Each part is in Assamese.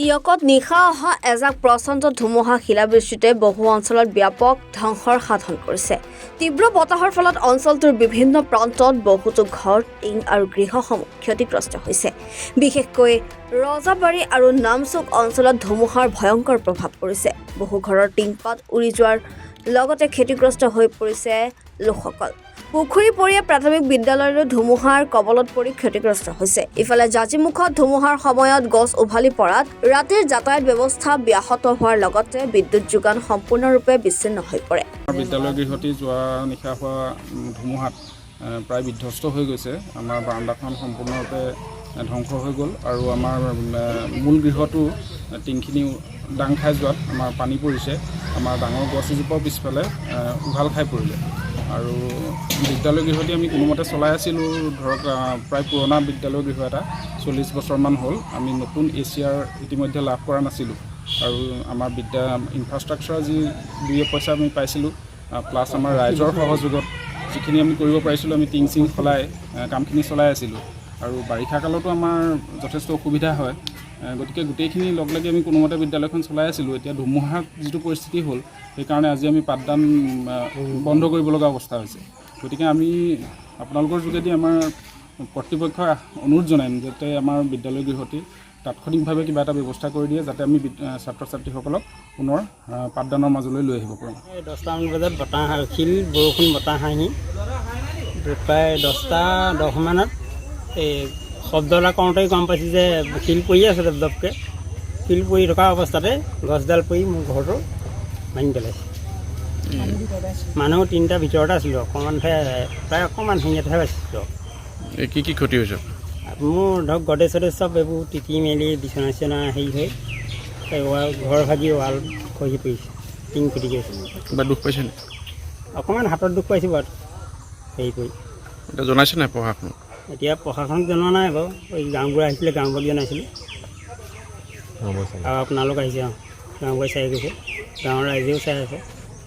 টিয়কত নিশা অহা এজাক প্ৰচণ্ড ধুমুহা শিলাবৃষ্টিতে বহু অঞ্চলত ব্যাপক ধ্বংসৰ সাধন কৰিছে। তীব্ৰ বতাহৰ ফলত অঞ্চলটোৰ বিভিন্ন প্ৰান্তত বহুতো ঘৰ, টিং আৰু গৃহসমূহ ক্ষতিগ্ৰস্ত হৈছে। বিশেষকৈ ৰজাবাৰী আৰু নামচুক অঞ্চলত ধুমুহাৰ ভয়ংকৰ প্ৰভাৱ পৰিছে। বহু ঘৰৰ টিংপাত উৰি যোৱাৰ লগতে ক্ষতিগ্ৰস্ত হৈ পৰিছে লোকসকল। পুখুৰীপৰীয়া প্ৰাথমিক বিদ্যালয়ৰো ধুমুহাৰ কবলত পৰি ক্ষতিগ্ৰস্ত হৈছে। ইফালে জাজিমুখত ধুমুহাৰ সময়ত গছ উভালি পৰাত ৰাতিৰ যাতায়াত ব্যৱস্থা ব্যাহত হোৱাৰ লগতে বিদ্যুৎ যোগান সম্পূৰ্ণৰূপে বিচ্ছিন্ন হৈ পৰে। বিদ্যালয় গৃহটি যোৱা নিশা হোৱা ধুমুহাত প্ৰায় বিধ্বস্ত হৈ গৈছে। আমাৰ বাৰাণ্ডাখন সম্পূৰ্ণৰূপে ধ্বংস হৈ গ'ল আৰু আমাৰ মূল গৃহটো টিংখিনি দাং খাই যোৱাত আমাৰ পানী পৰিছে। আমাৰ ডাঙৰ গছ এজোপাও পিছফালে উঘাল খাই পৰিলে আৰু বিদ্যালয় গৃহটি আমি কোনোমতে চলাই আছিলোঁ। ধৰক প্ৰায় পুৰণা বিদ্যালয় গৃহ এটা 40 বছৰমান হ'ল। আমি নতুন এছিয়াৰ ইতিমধ্যে লাভ কৰা নাছিলোঁ আৰু আমাৰ ইনফ্ৰাষ্ট্ৰাকচাৰ যি দুই পইচা আমি পাইছিলোঁ, প্লাছ আমাৰ ৰাইজৰ সহযোগত যিখিনি আমি কৰিব পাৰিছিলোঁ, আমি টিং চিং সলাই কামখিনি চলাই আছিলোঁ। আৰু বাৰিষা কালতো আমাৰ যথেষ্ট অসুবিধা হয়, গতিকে গোটেইখিনি লগ লাগি আমি কোনোমতে বিদ্যালয়খন চলাই আছিলোঁ। এতিয়া ধুমুহাৰ যিটো পৰিস্থিতি হ'ল, সেইকাৰণে আজি আমি পাঠদান বন্ধ কৰিব লগা অৱস্থা হৈছে। গতিকে আমি আপোনালোকৰ যোগেদি আমাৰ কৰ্তৃপক্ষক অনুৰোধ জনাম যাতে আমাৰ বিদ্যালয় গৃহটি তাৎক্ষণিকভাৱে কিবা এটা ব্যৱস্থা কৰি দিয়ে, যাতে আমি ছাত্ৰ ছাত্ৰীসকলক পুনৰ পাঠদানৰ মাজলৈ লৈ আহিব পাৰোঁ। 10টামান বজাত শিল বৰষুণ বতাহ আহি প্ৰায় 10:10 মানত এই শব্দ এটা কৰোঁতেই গম পাইছোঁ যে শিল পৰি আছে দপদপকৈ। শিল পৰি থকা অৱস্থাতে গছডাল পৰি মোৰ ঘৰটো ভাঙি পেলাইছে। মানুহ 3টা ভিতৰতে আছিলোঁ, প্ৰায় অকণমান শিঙিয়াতহে বাচিছোঁ। কি কি ক্ষতি হৈছে? মোৰ ধৰক গডেজ চডেজ চব এইবোৰ টিটি মেলি বিচনা চিচনা হেৰি হৈ ঘৰ ভাগি ৱাল খহি পৰিছে, টিং ফুটি গৈছে। কিবা দুখ পাইছে নে? অকণমান হাতত দুখ পাইছোঁ বাৰু হেৰি কৰি। এতিয়া জনাইছে নাই প্ৰশাসনক? এতিয়া প্ৰশাসনক জনোৱা নাই বাৰু। এই গাঁওবুঢ়া আহিছিলে, গাঁওবুঢ়াক জনাইছিলোঁ আৰু আপোনালোক আহিছে। গাঁওবুঢ়াই চাই গৈছে, গাঁৱৰ ৰাইজেও চাই আছে।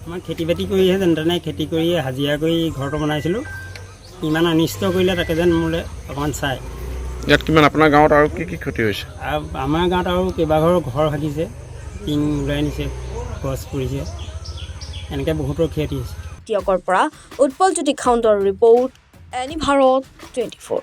আমাৰ খেতি বাতি কৰিহে যেনে তেনে খেতি কৰি হাজিৰা কৰি ঘৰটো বনাইছিলোঁ। ইমান অনিষ্ট কৰিলে তাকে যেন মোলৈ অকণমান চাই। ইয়াত কিমান আপোনাৰ গাঁৱত আৰু কি কি ক্ষতি হৈছে? আৰু আমাৰ গাঁৱত আৰু কেইবাঘৰো ঘৰ ভাগিছে, টিং ওলাই নিছে, গছ পৰিছে, এনেকৈ বহুতৰ ক্ষতি হৈছে। টিয়কৰ পৰা উৎপল জ্যোতি খাউণ্ডৰ ৰিপৰ্ট, এনি ভাৰত 24।